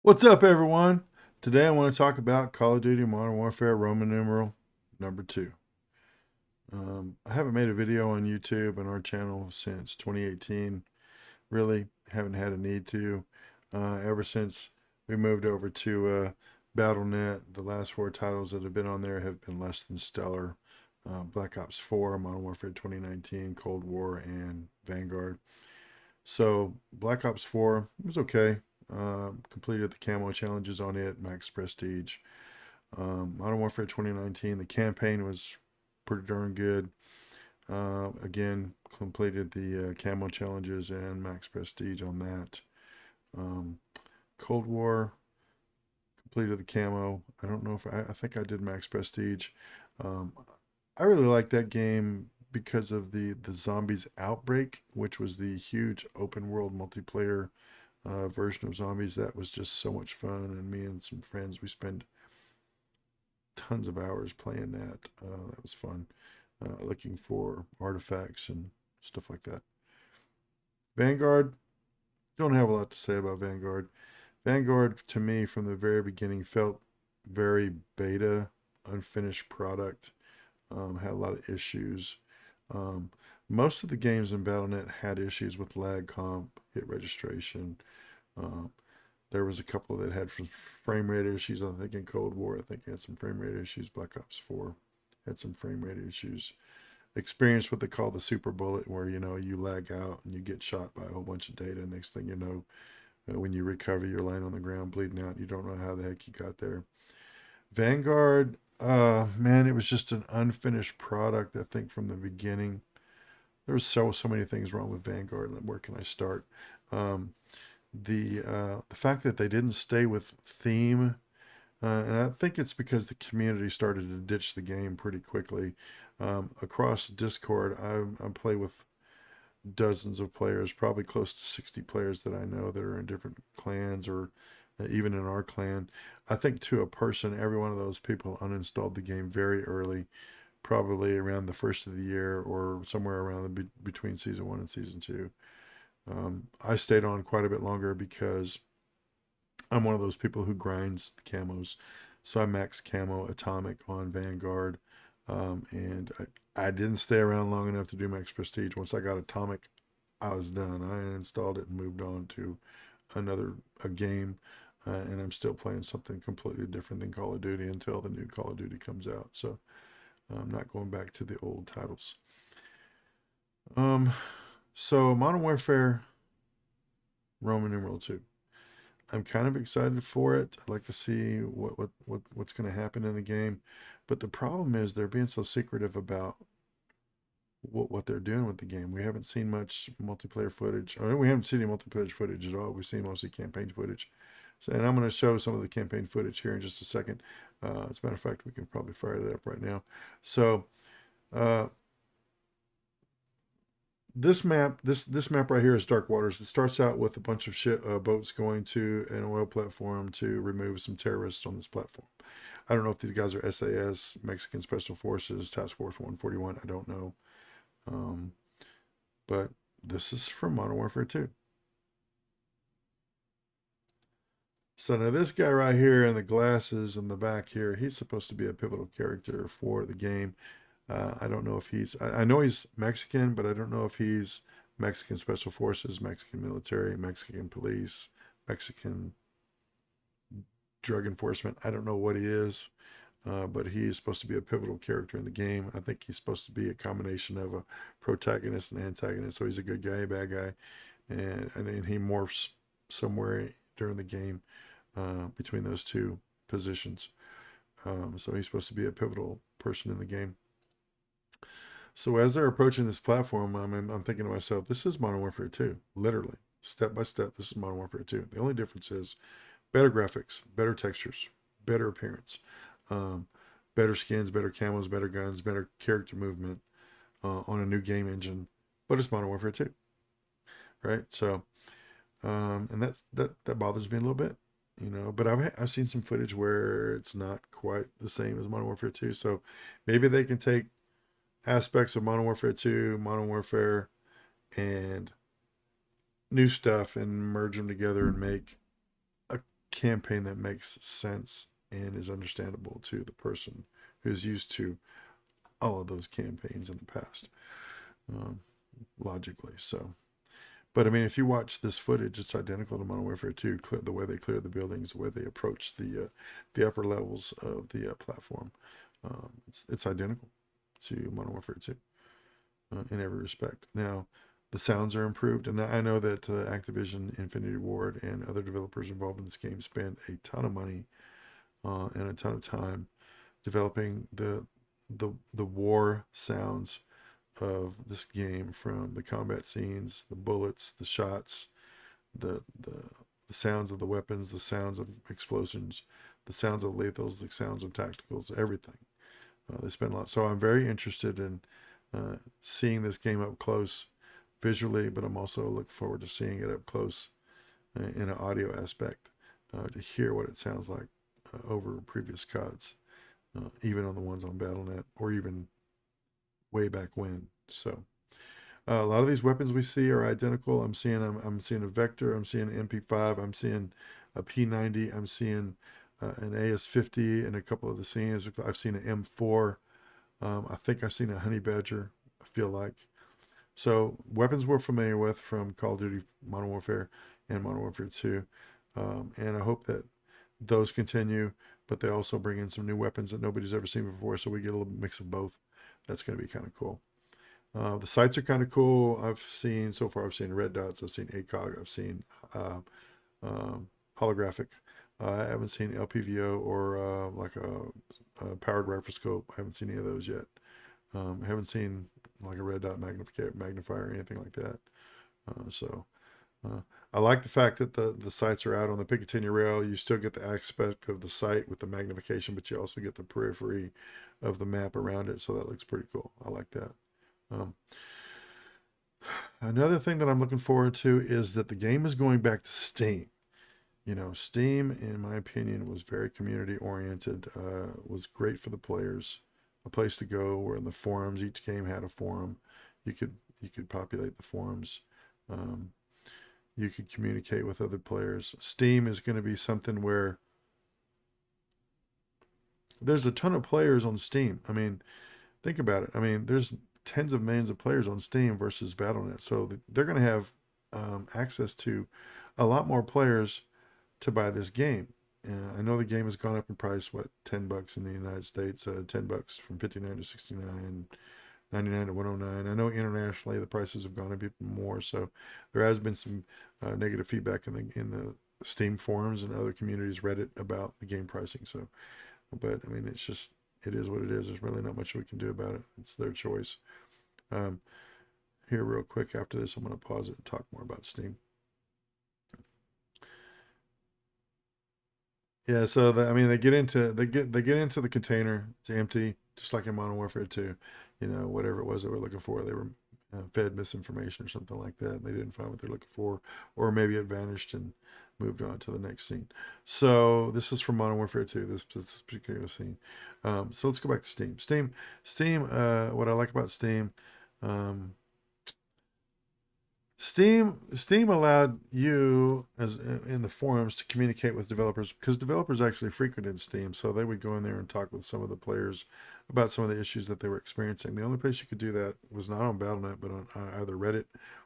What's up, everyone? Today I want to talk about Call of Duty Modern Warfare Roman numeral number two. I haven't made a video on YouTube and our channel since 2018. Really haven't had a need to. Ever since we moved over to BattleNet, the last four titles that have been on there have been less than stellar. Black Ops 4, Modern Warfare 2019, Cold War, and Vanguard. So Black Ops 4 was okay. Completed the camo challenges on it, max prestige. Modern Warfare 2019, the campaign was pretty darn good. Again, completed the camo challenges and max prestige on that. Um, Cold War, completed the camo. I don't know if I think I did max prestige. Um, I really like that game because of the Zombies Outbreak, which was the huge open world multiplayer version of Zombies. That was just so much fun, and me and some friends we spent tons of hours playing that. That was fun, looking for artifacts and stuff like that. Vanguard, don't have a lot to say about Vanguard. Vanguard to me from the very beginning felt very beta, unfinished product. Had a lot of issues. Um, Most of the games in BattleNet had issues with lag comp, hit registration. Um, there was a couple that had frame rate issues. I think in Cold War, I think it had some frame rate issues. Black Ops 4 had some frame rate issues. Experienced what they call the super bullet, where you lag out and you get shot by a whole bunch of data. Next thing you know, when you recover, you're laying on the ground bleeding out. And you don't know how the heck you got there. Vanguard, man, it was just an unfinished product. I think from the beginning, there was so many things wrong with Vanguard. Where can I start? Um, the fact that they didn't stay with theme, and I think it's because the community started to ditch the game pretty quickly. Across Discord, I play with dozens of players, probably close to 60 players that I know that are in different clans or even in our clan. I think to a person, every one of those people uninstalled the game very early, probably around the first of the year or somewhere around between season one and season two. I stayed on quite a bit longer because I'm one of those people who grinds the camos. So I max camo atomic on Vanguard. And I didn't stay around long enough to do max prestige. Once I got atomic, I was done. I installed it and moved on to another a game. And I'm still playing something completely different than Call of Duty until the new Call of Duty comes out. So I'm not going back to the old titles. Um, so Modern Warfare Roman numeral 2. I'm kind of excited for it. I'd like to see what's going to happen in the game, but the problem is they're being so secretive about what they're doing with the game. We haven't seen much multiplayer footage. I mean, we haven't seen any multiplayer footage at all. We've seen mostly campaign footage. So, and I'm going to show some of the campaign footage here in just a second. As a matter of fact, we can probably fire that up right now. So. Uh, this map right here is Dark Waters. It starts out with a bunch of boats going to an oil platform to remove some terrorists on this platform. I don't know if these guys are SAS, Mexican Special Forces, Task Force 141. I don't know. Um, but this is from Modern Warfare 2. So now this guy right here in the glasses in the back here, he's supposed to be a pivotal character for the game. I don't know if I know he's Mexican, but I don't know if he's Mexican Special Forces, Mexican military, Mexican police, Mexican drug enforcement. I don't know what he is, but he is supposed to be a pivotal character in the game. I think he's supposed to be a combination of a protagonist and antagonist. So he's a good guy, bad guy, and he morphs somewhere during the game between those two positions. So he's supposed to be a pivotal person in the game. So as they're approaching this platform, I'm thinking to myself, this is Modern Warfare 2, literally, step by step. This is Modern Warfare 2. The only difference is better graphics, better textures, better appearance, um, better skins, better camos, better guns, better character movement on a new game engine. But it's Modern Warfare 2, right? So, and that bothers me a little bit, But I've seen some footage where it's not quite the same as Modern Warfare 2. So maybe they can take aspects of Modern Warfare 2, Modern Warfare, and new stuff and merge them together and make a campaign that makes sense and is understandable to the person who's used to all of those campaigns in the past, um, logically. So, but I mean, if you watch this footage, it's identical to Modern Warfare 2. The way they clear the buildings, the way they approach the upper levels of the platform, it's identical to Modern Warfare 2 in every respect. Now, the sounds are improved, and I know that Activision, Infinity Ward, and other developers involved in this game spent a ton of money and a ton of time developing the war sounds of this game, from the combat scenes, the bullets, the shots, the sounds of the weapons, the sounds of explosions, the sounds of lethals, the sounds of tacticals, everything. They spend a lot. So I'm very interested in seeing this game up close visually, but I'm also looking forward to seeing it up close in an audio aspect to hear what it sounds like over previous CODs, even on the ones on Battle.net or even way back when. So a lot of these weapons we see are identical. I'm seeing a Vector, I'm seeing an MP5, I'm seeing a P90, I'm seeing an AS50 in a couple of the scenes. I've seen an M4. I think I've seen a Honey Badger, I feel like. So weapons we're familiar with from Call of Duty Modern Warfare and Modern Warfare 2. And I hope that those continue, but they also bring in some new weapons that nobody's ever seen before, so we get a little mix of both. That's going to be kind of cool. The sights are kind of cool. I've seen red dots, I've seen ACOG, I've seen holographic. I haven't seen LPVO or like a powered rifle I haven't seen any of those yet. I haven't seen like a red dot magnifier or anything like that. I like the fact that the sights are out on the Picatinny rail. You still get the aspect of the sight with the magnification, but you also get the periphery of the map around it. So that looks pretty cool. I like that. Another thing that I'm looking forward to is that the game is going back to Steam. You know, Steam, in my opinion, was very community oriented, was great for the players, a place to go where in the forums, each game had a forum. You could populate the forums. You could communicate with other players. Steam is going to be something where there's a ton of players on Steam. I mean, think about it. I mean, there's tens of millions of players on Steam versus Battle.net. So they're going to have access to a lot more players to buy this game. I know the game has gone up in price, what, $10 in the United States, $10 from $59 to $69, $99 to $109. I know internationally the prices have gone up even more, so there has been some negative feedback in the Steam forums and other communities, Reddit, about the game pricing. So, but I mean, it is what it is. There's really not much we can do about it. It's their choice. Here, real quick, after this, I'm going to pause it and talk more about Steam. Yeah, so they get into the container. It's empty, just like in Modern Warfare 2. You know, whatever it was they were looking for, they were fed misinformation or something like that. And they didn't find what they're looking for, or maybe it vanished and moved on to the next scene. So this is from Modern Warfare 2. This particular scene. So let's go back to Steam. Steam. What I like about Steam. Steam allowed you, as in the forums, to communicate with developers, because developers actually frequented Steam, so they would go in there and talk with some of the players about some of the issues that they were experiencing. The only place you could do that was not on Battle.net, but on either Reddit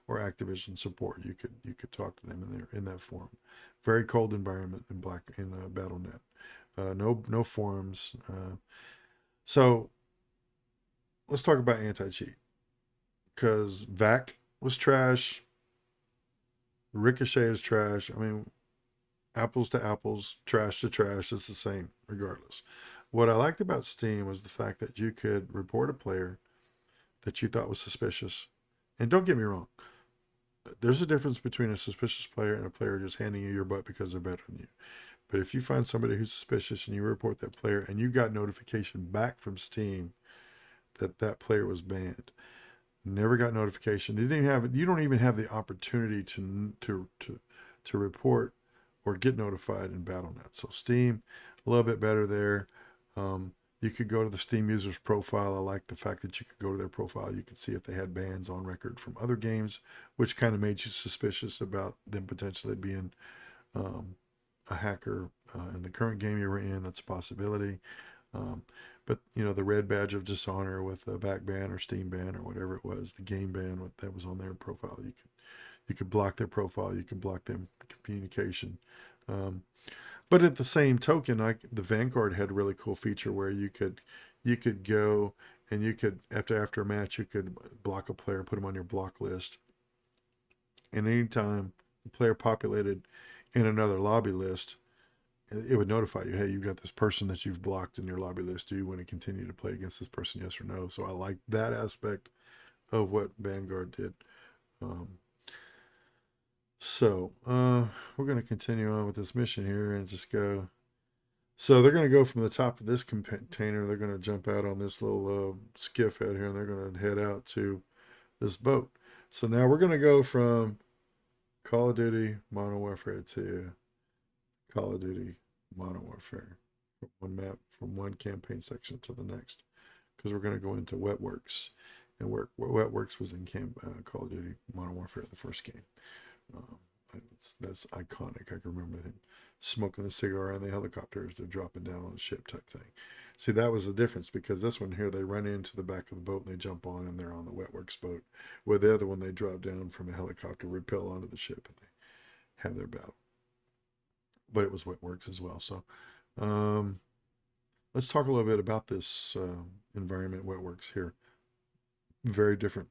or Activision support. You could talk to them in that forum. Very cold environment in Battle.net. No forums. So let's talk about anti-cheat, because VAC was trash. Ricochet is trash. I mean, apples to apples, trash to trash, it's the same regardless. What I liked about Steam was the fact that you could report a player that you thought was suspicious. And don't get me wrong, there's a difference between a suspicious player and a player just handing you your butt because they're better than you. But if you find somebody who's suspicious and you report that player and you got notification back from Steam that that player was banned, never got notification. You don't even have the opportunity to report or get notified in Battle.net. So Steam, a little bit better there. You could go to the Steam user's profile. I like the fact that you could go to their profile. You could see if they had bans on record from other games, which kind of made you suspicious about them potentially being a hacker in the current game you were in. That's a possibility. Um, but the red badge of dishonor with a back ban or Steam ban or whatever it was, the game ban that was on their profile, you could block their profile, you could block them communication. Um, but at the same token, the Vanguard had a really cool feature where you could go and you could after a match you could block a player, put them on your block list, and anytime the player populated in another lobby list, it would notify you, hey, you've got this person that you've blocked in your lobby list. Do you want to continue to play against this person? Yes or no. So I like that aspect of what Vanguard did. Um, we're going to continue on with this mission here and just go. So they're going to go from the top of this container. They're going to jump out on this little skiff out here, and they're going to head out to this boat. So now we're going to go from Call of Duty Modern Warfare to Call of Duty Modern Warfare, from one map, from one campaign section to the next, because we're going to go into Wetworks, and Wetworks was in Call of Duty Modern Warfare, the first game. That's iconic. I can remember him smoking the cigar on the helicopter as they're dropping down on the ship type thing. See, that was the difference, because this one here, they run into the back of the boat and they jump on and they're on the Wetworks boat, where the other one, they drop down from a helicopter, rappel onto the ship, and they have their battle. But it was Wetworks as well. So let's talk a little bit about this environment, Wetworks here. Very different.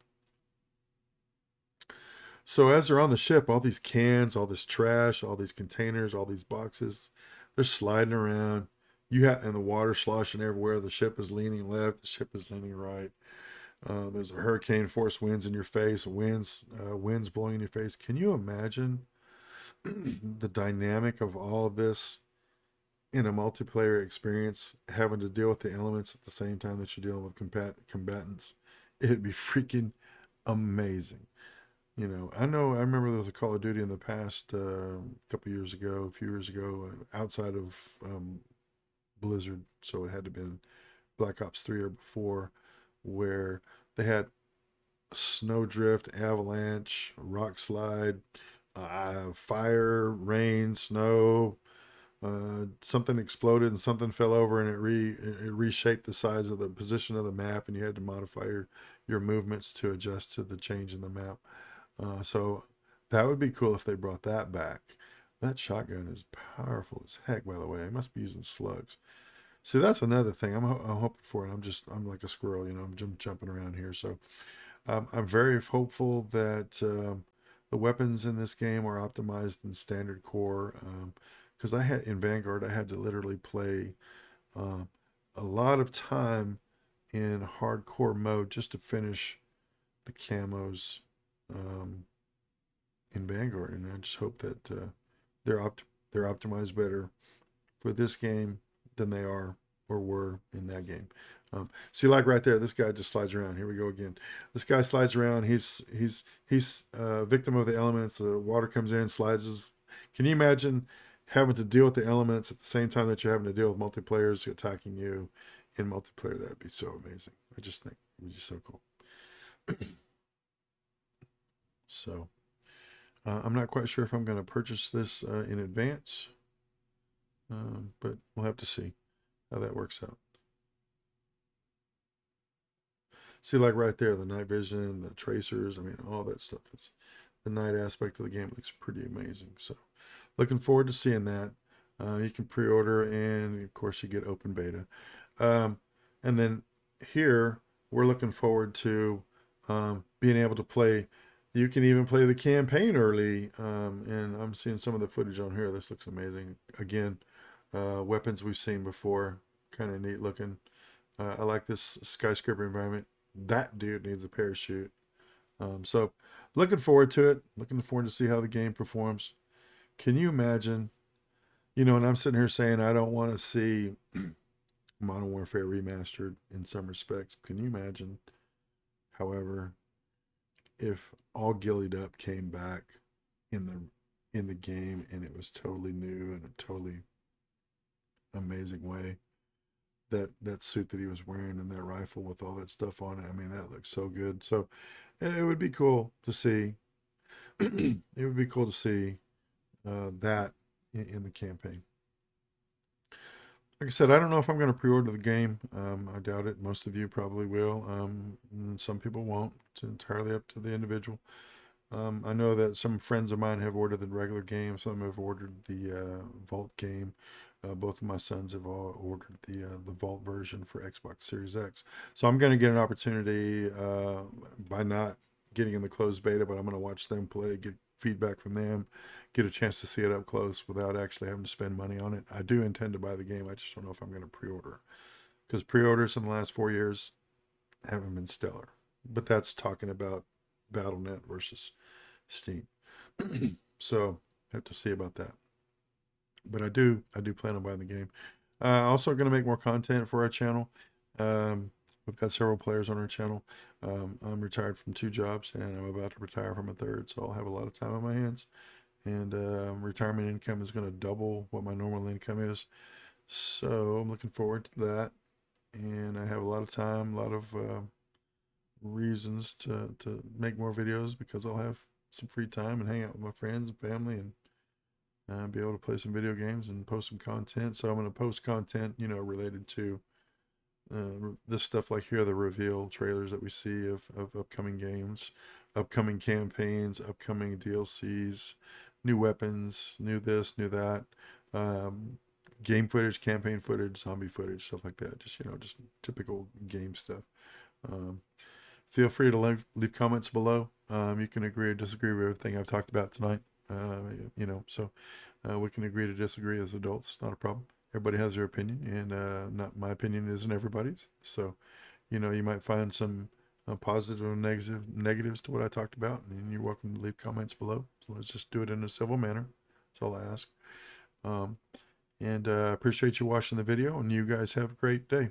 So as they're on the ship, all these cans, all this trash, all these containers, all these boxes, they're sliding around. And the water sloshing everywhere. The ship is leaning left. The ship is leaning right. There's a hurricane force winds in your face. Winds blowing in your face. Can you imagine the dynamic of all of this in a multiplayer experience, having to deal with the elements at the same time that you're dealing with combatants? It'd be freaking amazing. I remember there was a Call of Duty in the past, a few years ago, outside of Blizzard, so it had to have been Black Ops 3 or before, where they had snowdrift, avalanche, rock slide, fire, rain, snow. Something exploded and something fell over, and it reshaped the size of the position of the map, and you had to modify your movements to adjust to the change in the map. So that would be cool if they brought that back. That shotgun is powerful as heck, by the way. I must be using slugs. See, that's another thing I'm hoping for, and I'm like a squirrel, I'm jumping around here. So I'm very hopeful that the weapons in this game are optimized in standard core. Because in Vanguard, I had to literally play a lot of time in hardcore mode just to finish the camos in Vanguard, and I just hope that they're optimized better for this game than they are or were in that game. See, like right there, this guy just slides around. Here we go again. This guy slides around. He's a victim of the elements. The water comes in, slides. Can you imagine having to deal with the elements at the same time that you're having to deal with multiplayers attacking you in multiplayer? That'd be so amazing. I just think it would be so cool. So I'm not quite sure if I'm going to purchase this in advance, but we'll have to see how that works out. See, like right there, the night vision, the tracers, all that stuff. The night aspect of the game looks pretty amazing. So looking forward to seeing that. You can pre-order, and of course you get open beta. And then here, we're looking forward to being able to play. You can even play the campaign early, and I'm seeing some of the footage on here. This looks amazing. Again, weapons we've seen before, kind of neat looking. I like this skyscraper environment. That dude needs a parachute. So looking forward to it. Looking forward to see how the game performs. Can you imagine, and I'm sitting here saying I don't want to see Modern Warfare remastered in some respects. Can you imagine, however, if all Gillied Up came back in the game and it was totally new in a totally amazing way? That suit that he was wearing and that rifle with all that stuff on it, that looks so good. So it would be cool to see. It would be cool to see that in the campaign. Like I said, I don't know if I'm going to pre-order the game. I doubt it. Most of you probably will. And some people won't. It's entirely up to the individual. I know that some friends of mine have ordered the regular game. Some have ordered the Vault game. Both of my sons have all ordered the Vault version for Xbox Series X. So I'm going to get an opportunity by not getting in the closed beta, but I'm going to watch them play, get feedback from them, get a chance to see it up close without actually having to spend money on it. I do intend to buy the game. I just don't know if I'm going to pre-order, because pre-orders in the last 4 years haven't been stellar. But that's talking about Battle.net versus Steam. So have to see about that. But I do plan on buying the game. Also going to make more content for our channel. We've got several players on our channel. I'm retired from 2 jobs, and I'm about to retire from a 3rd, so I'll have a lot of time on my hands. And retirement income is going to double what my normal income is. So I'm looking forward to that. And I have a lot of time, a lot of reasons to make more videos, because I'll have some free time and hang out with my friends and family, and be able to play some video games and post some content. So I'm going to post content, related to this stuff, like here are the reveal trailers that we see of upcoming games, upcoming campaigns, upcoming DLCs, new weapons, new this, new that, game footage, campaign footage, zombie footage, stuff like that. Just just typical game stuff. Feel free to leave comments below. You can agree or disagree with everything I've talked about tonight. So we can agree to disagree as adults. Not a problem. Everybody has their opinion, and not my opinion isn't everybody's. So, you might find some positive or negatives to what I talked about, and you're welcome to leave comments below. So let's just do it in a civil manner. That's all I ask. And appreciate you watching the video, and you guys have a great day.